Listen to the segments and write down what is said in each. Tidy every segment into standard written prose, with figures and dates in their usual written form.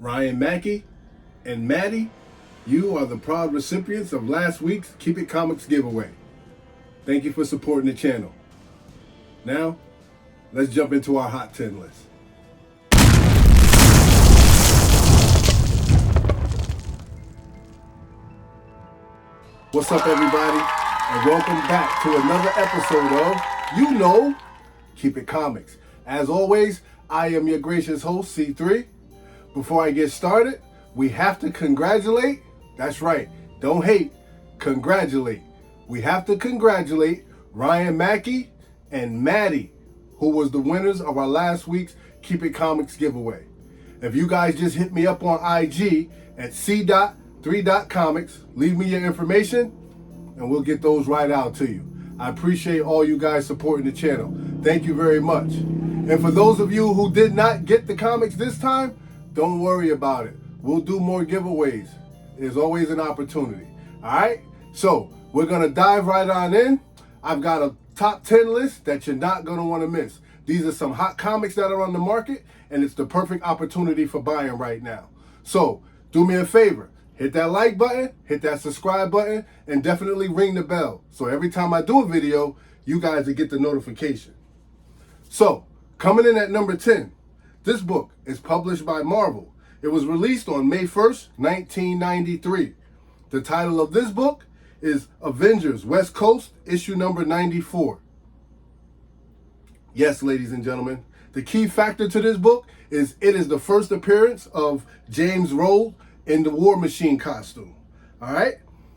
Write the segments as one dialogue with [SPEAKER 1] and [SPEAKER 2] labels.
[SPEAKER 1] Ryan Mackey and Maddie, you are the proud recipients of last week's Keep It Comics giveaway. Thank you for supporting the channel. Now, let's jump into our Hot 10 list. What's up, everybody, and welcome back to another episode of, Keep It Comics. As always, I am your gracious host, C3. Before I get started, we have to congratulate, that's right, don't hate, congratulate. We have to congratulate Ryan Mackey and Maddie, who was the winners of our last week's Keep It Comics giveaway. If you guys just hit me up on IG at c.3.comics, leave me your information, and we'll get those right out to you. I appreciate all you guys supporting the channel. Thank you very much. And for those of you who did not get the comics this time, don't worry about it. We'll do more giveaways. There's always an opportunity. All right? So we're going to dive right on in. I've got a top 10 list that you're not going to want to miss. These are some hot comics that are on the market, and it's the perfect opportunity for buying right now. So do me a favor. Hit that like button, hit that subscribe button, and definitely ring the bell. So every time I do a video, you guys will get the notification. So, coming in at number 10, this book is published by Marvel. It was released on May 1st, 1993. The title of this book is Avengers West Coast, issue number 94. Yes, ladies and gentlemen, the key factor to this book is it is the first appearance of James Rhodes in the War Machine costume. All right?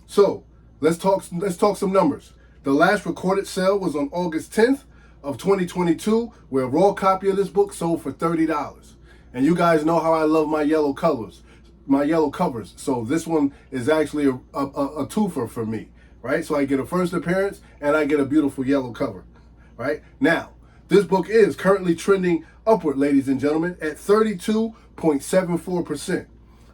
[SPEAKER 1] So, let's talk some numbers. The last recorded sale was on August 10th of 2022, where a raw copy of this book sold for $30. And you guys know how I love my yellow covers. So this one is actually a twofer for me, right? So I get a first appearance and I get a beautiful yellow cover, right? Now, this book is currently trending upward, ladies and gentlemen, at 32.74%.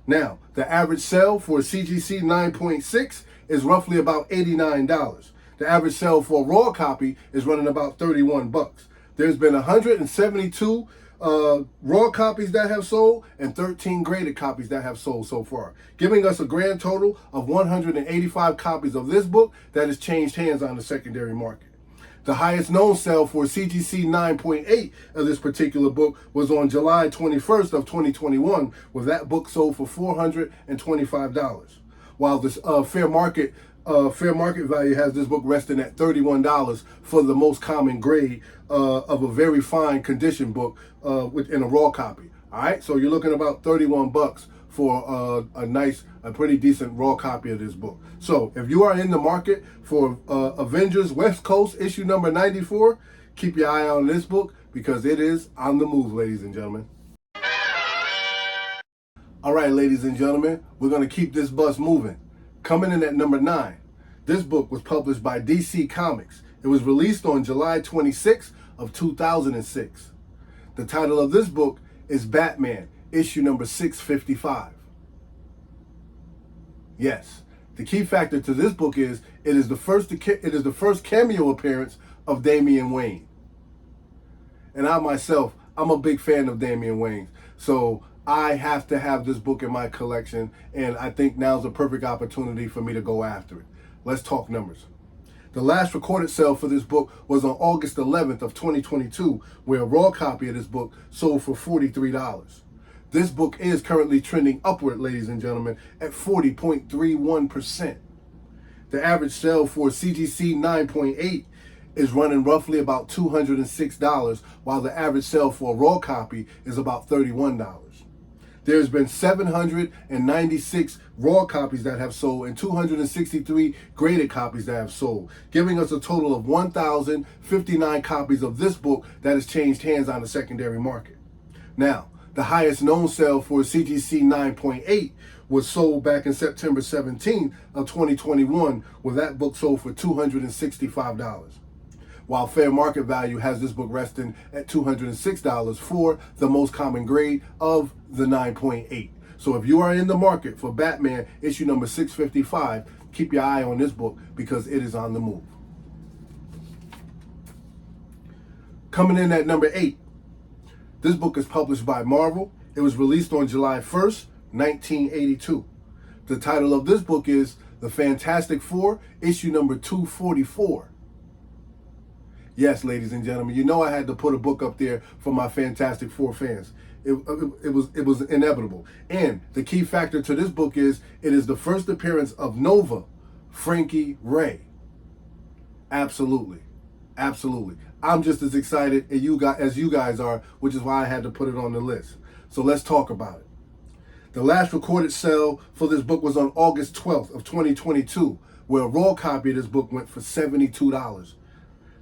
[SPEAKER 1] Now, the average sale for CGC 9.6 is roughly about $89. The average sale for a raw copy is running about 31 bucks. There's been 172 raw copies that have sold and 13 graded copies that have sold so far, giving us a grand total of 185 copies of this book that has changed hands on the secondary market. The highest known sale for CGC 9.8 of this particular book was on July 21st of 2021, where that book sold for $425. While this fair market value has this book resting at $31 for the most common grade of a very fine condition book in a raw copy. All right, so you're looking about 31 bucks for a pretty decent raw copy of this book. So if you are in the market for Avengers West Coast issue number 94, keep your eye on this book because it is on the move, ladies and gentlemen. All right, ladies and gentlemen, we're going to keep this bus moving. Coming in at number 9, this book was published by DC Comics. It was released on July 26th of 2006. The title of this book is Batman, issue number 655. Yes, the key factor to this book is it is the first cameo appearance of Damian Wayne. And I myself, I'm a big fan of Damian Wayne. So I have to have this book in my collection, and I think now's a perfect opportunity for me to go after it. Let's talk numbers. The last recorded sale for this book was on August 11th of 2022, where a raw copy of this book sold for $43. This book is currently trending upward, ladies and gentlemen, at 40.31%. The average sale for CGC 9.8 is running roughly about $206, while the average sale for a raw copy is about $31. There's been 796 raw copies that have sold and 263 graded copies that have sold, giving us a total of 1,059 copies of this book that has changed hands on the secondary market. Now, the highest known sale for CGC 9.8 was sold back in September 17 of 2021, where that book sold for $265. While fair market value has this book resting at $206 for the most common grade of the 9.8. So if you are in the market for Batman issue number 655, keep your eye on this book because it is on the move. Coming in at number 8, this book is published by Marvel. It was released on July 1st, 1982. The title of this book is The Fantastic Four, issue number 244. Yes, ladies and gentlemen, you know I had to put a book up there for my Fantastic Four fans. It was inevitable. And the key factor to this book is it is the first appearance of Nova, Frankie Ray. Absolutely. Absolutely. I'm just as excited as you guys are, which is why I had to put it on the list. So let's talk about it. The last recorded sale for this book was on August 12th of 2022, where a raw copy of this book went for $72.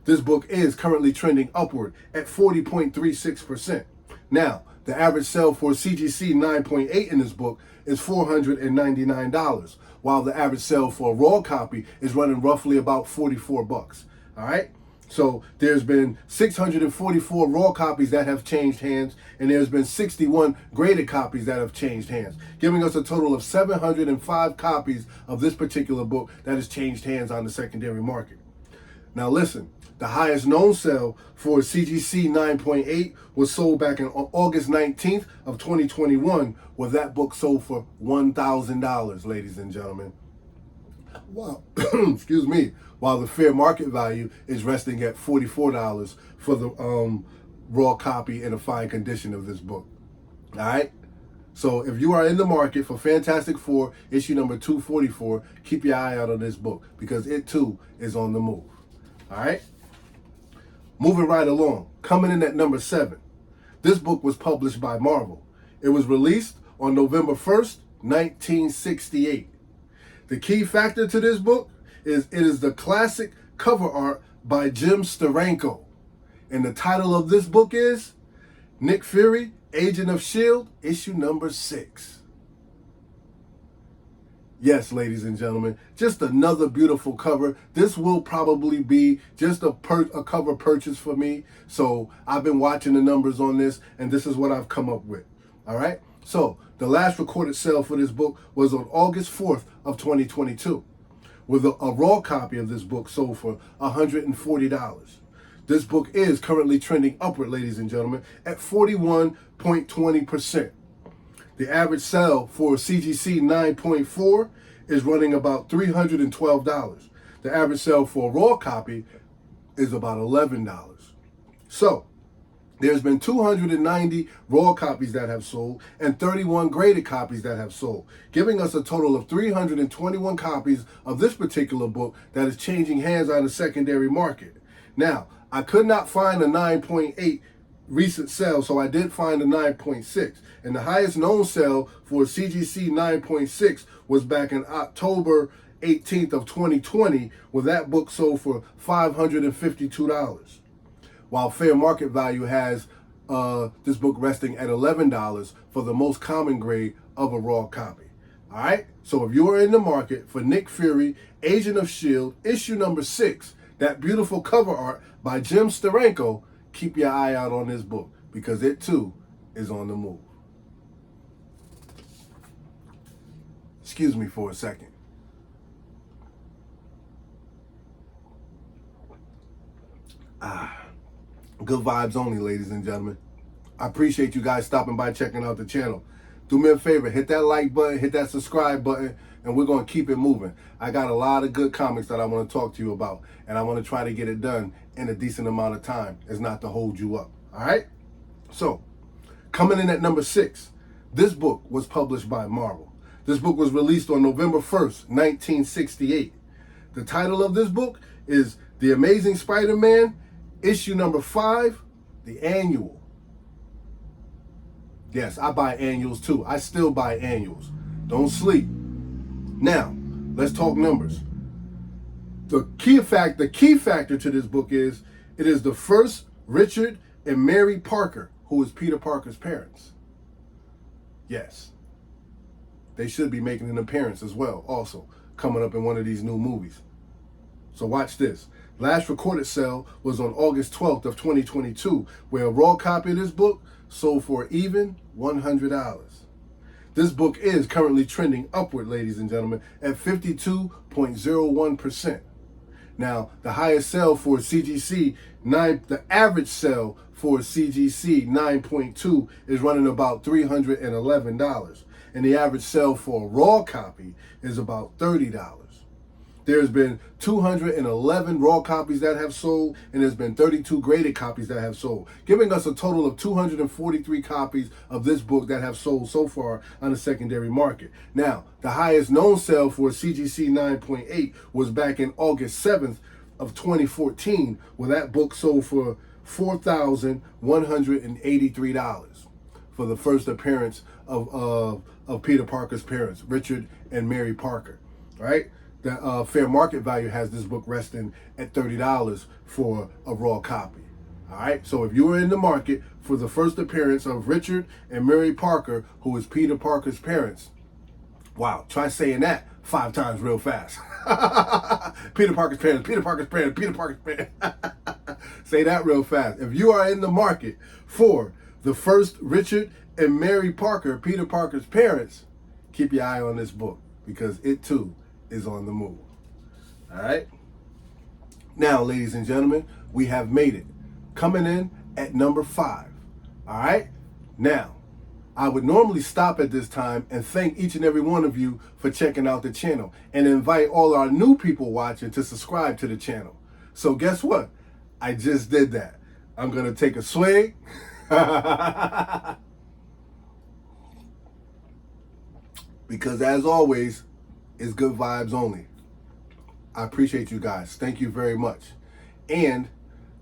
[SPEAKER 1] This book is currently trending upward at 40.36%. Now, the average sale for CGC 9.8 in this book is $499, while the average sale for a raw copy is running roughly about $44. All right? So there's been 644 raw copies that have changed hands, and there's been 61 graded copies that have changed hands, giving us a total of 705 copies of this particular book that has changed hands on the secondary market. Now listen, the highest known sale for CGC 9.8 was sold back on August 19th of 2021, where that book sold for $1,000, ladies and gentlemen. Wow, excuse me. While the fair market value is resting at $44 for the raw copy in a fine condition of this book. All right? So if you are in the market for Fantastic Four, issue number 244, keep your eye out on this book because it too is on the move. All right? Moving right along, coming in at number 7. This book was published by Marvel. It was released on November 1st, 1968. The key factor to this book is it is the classic cover art by Jim Steranko. And the title of this book is Nick Fury, Agent of S.H.I.E.L.D., issue number 6. Yes, ladies and gentlemen, just another beautiful cover. This will probably be just a cover purchase for me. So I've been watching the numbers on this, and this is what I've come up with. All right? So the last recorded sale for this book was on August 4th of 2022, with a raw copy of this book sold for $140. This book is currently trending upward, ladies and gentlemen, at 41.20%. The average sale for CGC 9.4 is running about $312. The average sale for a raw copy is about $11. So, there's been 290 raw copies that have sold and 31 graded copies that have sold, giving us a total of 321 copies of this particular book that is changing hands on the secondary market. Now, I could not find a 9.8 recent sale, so I did find a 9.6. And the highest known sale for CGC 9.6 was back in October 18th of 2020, where that book sold for $552. While fair market value has this book resting at $11 for the most common grade of a raw copy. All right? So if you're in the market for Nick Fury, Agent of S.H.I.E.L.D., issue number 6, that beautiful cover art by Jim Steranko, keep your eye out on this book because it too is on the move. Excuse me for a second. Good vibes only, ladies and gentlemen. I appreciate you guys stopping by, checking out the channel. Do me a favor, hit that like button, hit that subscribe button, and we're going to keep it moving. I got a lot of good comics that I want to talk to you about, and I want to try to get it done in a decent amount of time, as not to hold you up. All right? So, coming in at number 6, this book was published by Marvel. This book was released on November 1st, 1968. The title of this book is The Amazing Spider-Man, issue number 5, the annual. Yes, I buy annuals too. I still buy annuals. Don't sleep. Now, let's talk numbers. The key factor to this book is it is the first Richard and Mary Parker, who is Peter Parker's parents. Yes. They should be making an appearance as well, also, coming up in one of these new movies. So watch this. Last recorded sale was on August 12th of 2022, where a raw copy of this book sold for even $100. This book is currently trending upward, ladies and gentlemen, at 52.01%. Now, the highest sell for CGC 9, the average sell for CGC 9.2 is running about $311. And the average sell for a raw copy is about $30. There's been 211 raw copies that have sold, and there's been 32 graded copies that have sold, giving us a total of 243 copies of this book that have sold so far on the secondary market. Now, the highest known sale for CGC 9.8 was back in August 7th of 2014, where that book sold for $4,183 for the first appearance of Peter Parker's parents, Richard and Mary Parker, right? The fair market value has this book resting at $30 for a raw copy. All right, so if you were in the market for the first appearance of Richard and Mary Parker, who is Peter Parker's parents, wow, try saying that 5 times real fast. Peter Parker's parents, Peter Parker's parents, Peter Parker's parents. Say that real fast. If you are in the market for the first Richard and Mary Parker, Peter Parker's parents, keep your eye on this book because it too is on the move. All right. Now, ladies and gentlemen, we have made it. Coming in at number 5. All right. Now, I would normally stop at this time and thank each and every one of you for checking out the channel and invite all our new people watching to subscribe to the channel. So guess what? I just did that. I'm going to take a swig. Because as always, it's good vibes only. I appreciate you guys. Thank you very much. And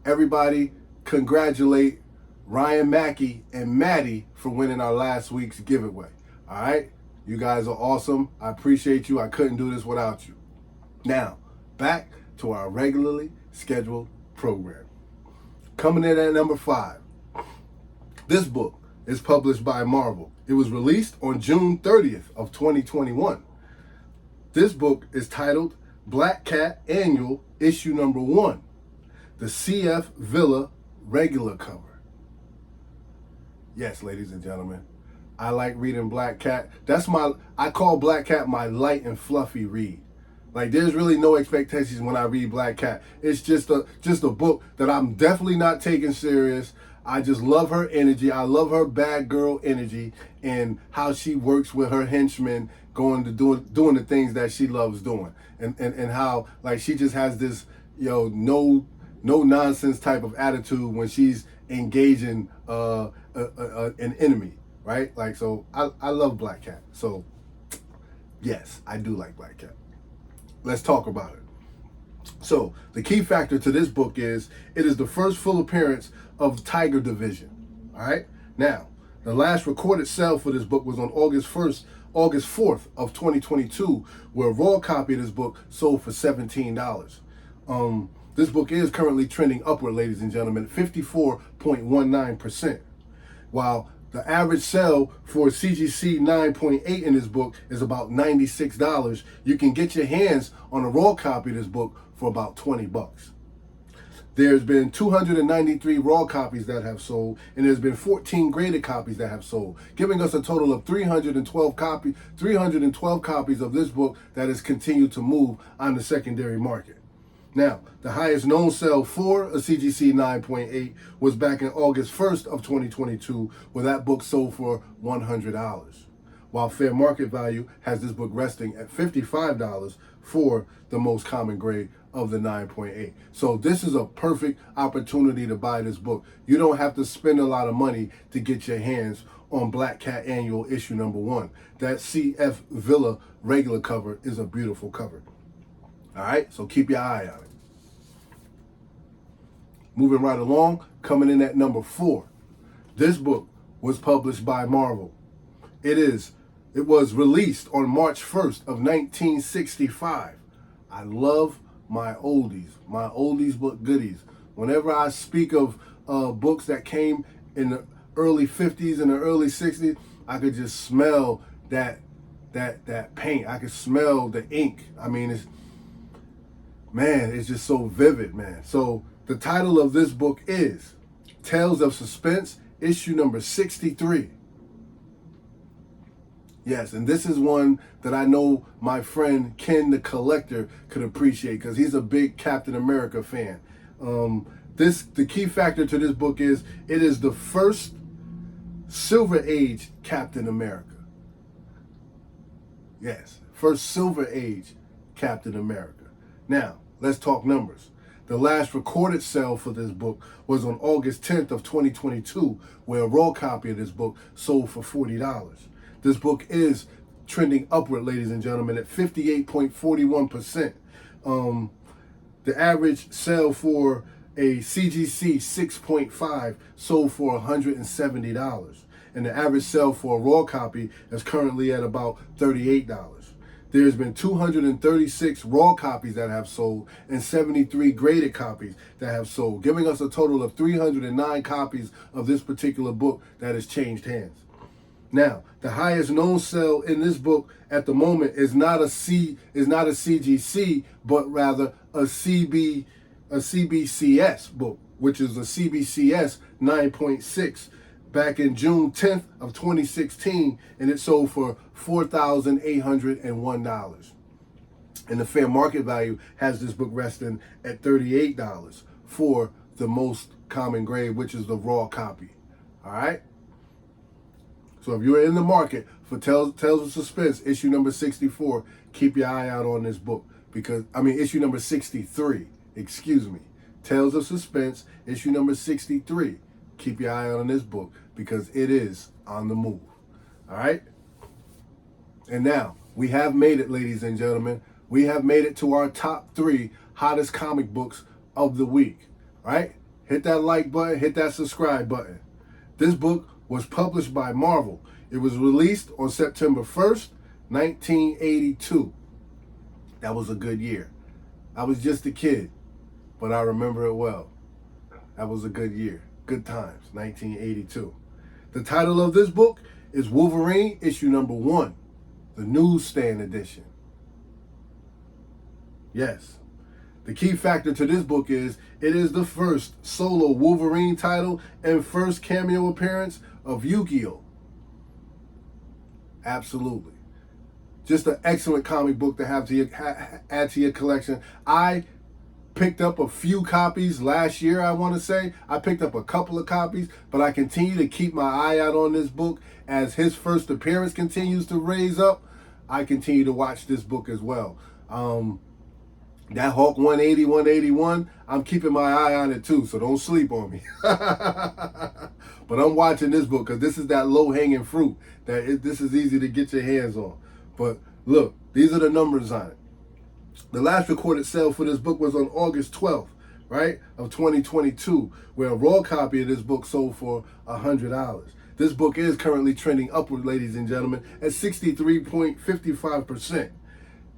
[SPEAKER 1] everybody, congratulate Ryan Mackey and Maddie for winning our last week's giveaway. All right? You guys are awesome. I appreciate you. I couldn't do this without you. Now, back to our regularly scheduled program. Coming in at number 5. This book is published by Marvel. It was released on June 30th of 2021. This book is titled Black Cat Annual, issue number 1, the CF Villa regular cover. Yes, ladies and gentlemen, I like reading Black Cat. I call Black Cat my light and fluffy read. Like, there's really no expectations when I read Black Cat. It's just a book that I'm definitely not taking serious. I just love her energy. I love her bad girl energy and how she works with her henchmen, going to doing the things that she loves doing, and how, like, she just has this no nonsense type of attitude when she's engaging an enemy, right? Like, so I love Black Cat. So yes, I do like Black Cat. Let's talk about it. So the key factor to this book is it is the first full appearance of Tiger Division. All right. Now, the last recorded sale for this book was on August 4th of 2022, where a raw copy of this book sold for $17. This book is currently trending upward, ladies and gentlemen, 54.19%. While the average sale for CGC 9.8 in this book is about $96. You can get your hands on a raw copy of this book for about $20. There's been 293 raw copies that have sold, and there's been 14 graded copies that have sold, giving us a total of 312 copies of this book that has continued to move on the secondary market. Now, the highest known sale for a CGC 9.8 was back in August 1st of 2022, where that book sold for $100. While fair market value has this book resting at $55 for the most common grade of the 9.8. So this is a perfect opportunity to buy this book. You don't have to spend a lot of money to get your hands on Black Cat Annual issue number 1. That CF Villa regular cover is a beautiful cover. All right, so keep your eye on it. Moving right along, coming in at number 4. This book was published by Marvel. It was released on March 1st of 1965. I love my oldies but goodies. Whenever I speak of books that came in the early 50s and the early 60s, I could just smell that paint. I could smell the ink. I mean, it's just so vivid, man. So the title of this book is Tales of Suspense, issue number 63. Yes, and this is one that I know my friend Ken the Collector could appreciate because he's a big Captain America fan. The key factor to this book is it is the first Silver Age Captain America. Yes, first Silver Age Captain America. Now, let's talk numbers. The last recorded sale for this book was on August 10th of 2022, where a raw copy of this book sold for $40. This book is trending upward, ladies and gentlemen, at 58.41%. The average sale for a CGC 6.5 sold for $170. And the average sale for a raw copy is currently at about $38. There's been 236 raw copies that have sold and 73 graded copies that have sold, giving us a total of 309 copies of this particular book that has changed hands. Now, the highest known sale in this book at the moment is not a CGC, but rather a CBCS book, which is a CBCS 9.6 back in June 10th of 2016, and it sold for $4,801. And the fair market value has this book resting at $38 for the most common grade, which is the raw copy. All right? So if you're in the market for Tales of Suspense, issue number 64, keep your eye out on this book. Issue number 63, excuse me. Tales of Suspense, issue number 63. Keep your eye out on this book because it is on the move. All right? And now, we have made it, ladies and gentlemen. We have made it to our top 3 hottest comic books of the week. All right? Hit that like button, hit that subscribe button. This book was published by Marvel. It was released on September 1st, 1982. That was a good year. I was just a kid, but I remember it well. That was a good year. Good times, 1982. The title of this book is Wolverine, issue number 1, the newsstand edition. Yes. The key factor to this book is it is the first solo Wolverine title and first cameo appearance of Yu-Gi-Oh! Absolutely. Just an excellent comic book to have to add to your collection. I picked up a few copies last year, I want to say. I picked up a couple of copies, but I continue to keep my eye out on this book as his first appearance continues to raise up. I continue to watch this book as well. That Hulk 180, 181, I'm keeping my eye on it too, so don't sleep on me. But I'm watching this book because this is that low-hanging fruit. This is easy to get your hands on. But look, these are the numbers on it. The last recorded sale for this book was on August 12th, right, of 2022, where a raw copy of this book sold for $100. This book is currently trending upward, ladies and gentlemen, at 63.55%.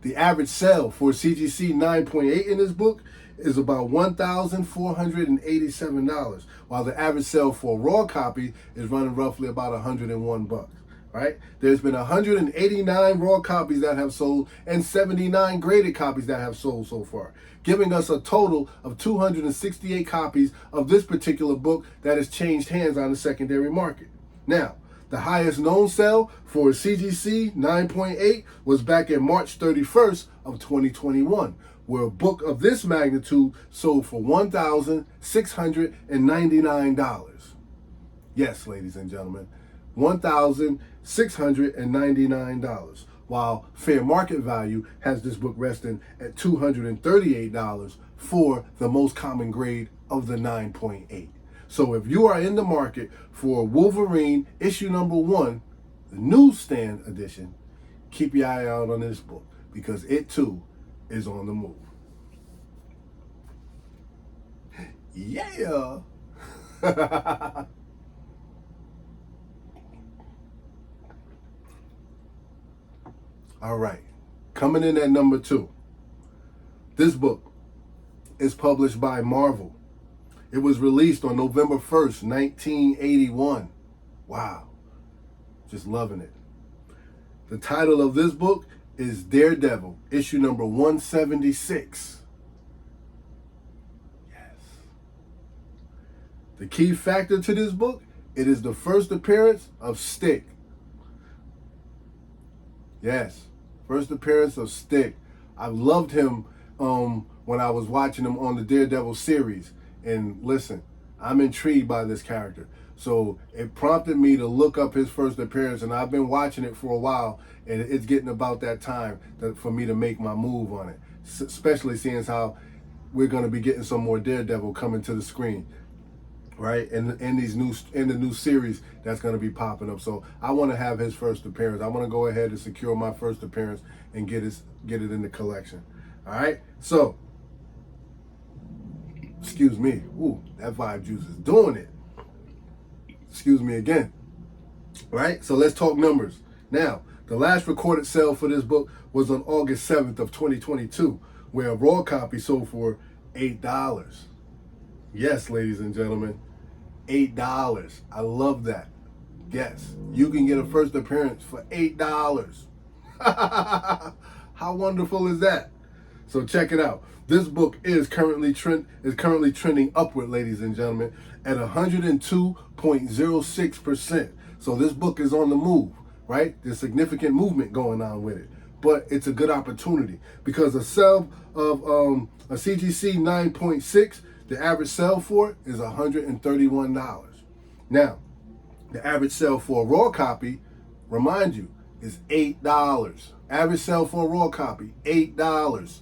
[SPEAKER 1] The average sale for CGC 9.8 in this book is about $1,487, while the average sale for a raw copy is running roughly about $101. Right? There's been 189 raw copies that have sold and 79 graded copies that have sold so far, giving us a total of 268 copies of this particular book that has changed hands on the secondary market. Now, the highest known sale for CGC 9.8 was back in March 31st of 2021, where a book of this magnitude sold for $1,699. Yes, ladies and gentlemen, $1,699, while fair market value has this book resting at $238 for the most common grade of the 9.8. So if you are in the market for Wolverine issue number 1, the newsstand edition, keep your eye out on this book because it too is on the move. Yeah. All right, coming in at number 2. This book is published by Marvel. It was released on November 1st, 1981. Wow, just loving it. The title of this book is Daredevil, issue number 176. Yes. The key factor to this book, it is the first appearance of Stick. Yes, first appearance of Stick. I loved him when I was watching him on the Daredevil series. And listen, I'm intrigued by this character. So it prompted me to look up his first appearance, and I've been watching it for a while, and it's getting about that time for me to make my move on it, especially seeing as how we're going to be getting some more Daredevil coming to the screen, right? And in the new series that's going to be popping up. So I want to have his first appearance. I want to go ahead and secure my first appearance and get it in the collection. All right. So, excuse me. Ooh, that vibe juice is doing it. Excuse me again. All right. So let's talk numbers. Now, the last recorded sale for this book was on August 7th of 2022, where a raw copy sold for $8. Yes, ladies and gentlemen, $8. I love that. Yes, you can get a first appearance for $8. How wonderful is that? So check it out. This book is currently trending upward, ladies and gentlemen, at 102.06%. So this book is on the move, right? There's significant movement going on with it, but it's a good opportunity because a sale of a CGC 9.6, the average sale for it is $131. Now, the average sale for a raw copy, remind you, is $8. Average sale for a raw copy, $8.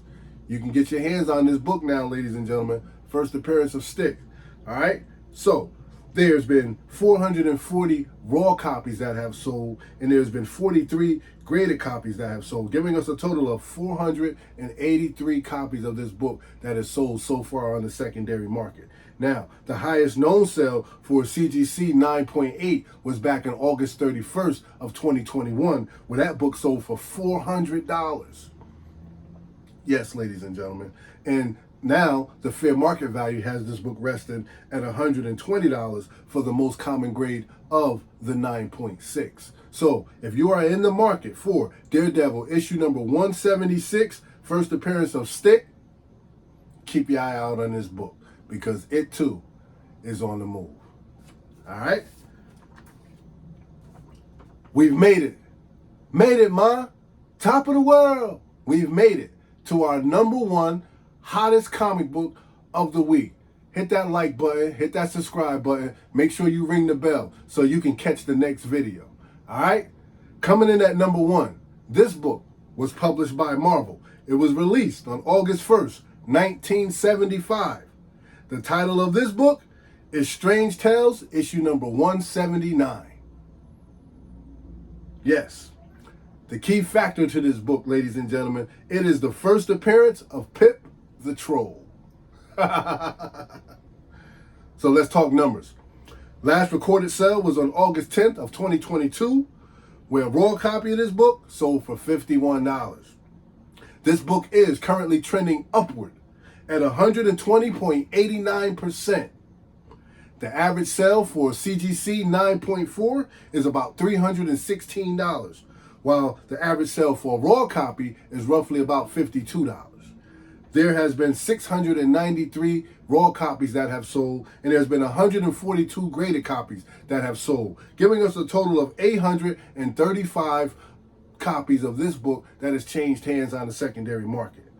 [SPEAKER 1] You can get your hands on this book now, ladies and gentlemen. First appearance of Stick. All right? So, there's been 440 raw copies that have sold, and there's been 43 graded copies that have sold, giving us a total of 483 copies of this book that has sold so far on the secondary market. Now, the highest known sale for CGC 9.8 was back in August 31st of 2021, where that book sold for $400. Yes, ladies and gentlemen. And now the fair market value has this book resting at $120 for the most common grade of the 9.6. So if you are in the market for Daredevil issue number 176, first appearance of Stick, keep your eye out on this book because it too is on the move. All right? We've made it. Made it, ma. Top of the world. We've made it to our number one hottest comic book of the week. Hit that like button, hit that subscribe button, make sure you ring the bell so you can catch the next video. All right? Coming in at number one, this book was published by Marvel. It was released on August 1st, 1975. The title of this book is Strange Tales, issue number 179. Yes. The key factor to this book, ladies and gentlemen, it is the first appearance of Pip the Troll. So let's talk numbers. Last recorded sale was on August 10th of 2022, where a raw copy of this book sold for $51. This book is currently trending upward at 120.89%. The average sale for CGC 9.4 is about $316. While the average sale for a raw copy is roughly about $52. There has been 693 raw copies that have sold, and there's been 142 graded copies that have sold, giving us a total of 835 copies of this book that has changed hands on the secondary market.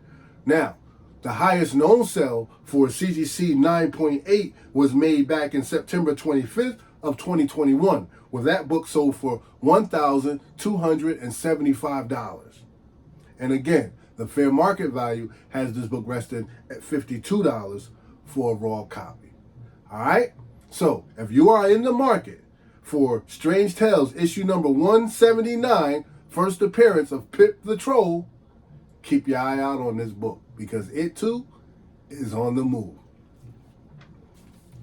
[SPEAKER 1] Now, the highest known sale for CGC 9.8 was made back in September 25th of 2021, where that book sold for $1,275. And again, the fair market value has this book resting at $52 for a raw copy. All right? So, if you are in the market for Strange Tales issue number 179, first appearance of Pip the Troll, keep your eye out on this book because it too is on the move.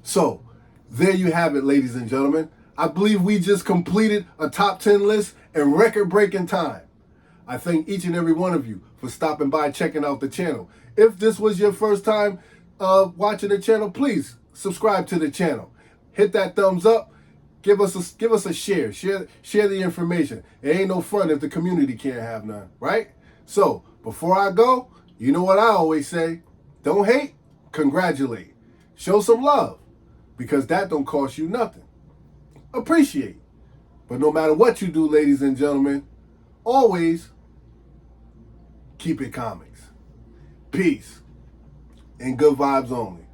[SPEAKER 1] So, there you have it, ladies and gentlemen. I believe we just completed a top 10 list in record-breaking time. I thank each and every one of you for stopping by, checking out the channel. If this was your first time watching the channel, please subscribe to the channel. Hit that thumbs up. Give us a share. Share the information. It ain't no fun if the community can't have none, right? So, before I go, you know what I always say. Don't hate, congratulate. Show some love, because that don't cost you nothing. Appreciate. But no matter what you do, ladies and gentlemen, always keep it comics. Peace and good vibes only.